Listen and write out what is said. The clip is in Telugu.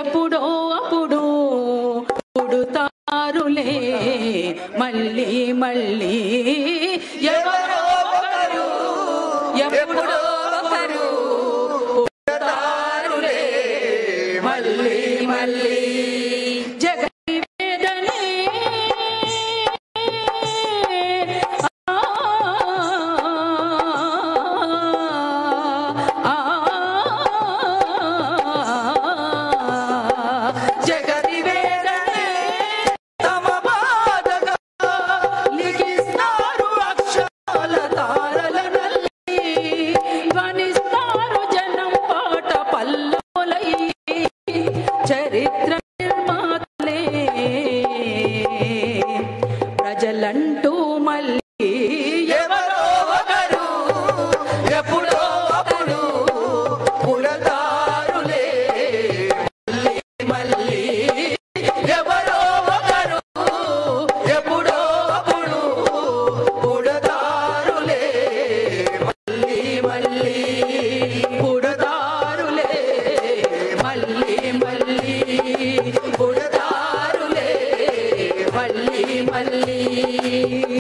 ఎప్పుడో అప్పుడు పుడుతారులే మళ్ళీ మళ్ళీ ఎవరో ఒకరు ఎప్పుడో ఒకరు పుడుతారులే మళ్ళీ మళ్ళీ జగతి వేదనే జగతి వేదనే తమ బాధగా లిఖిస్తారు అక్షరాల తారలనల్లి ధ్వనిస్తారు జనం పాట పల్లవులై చరిత్ర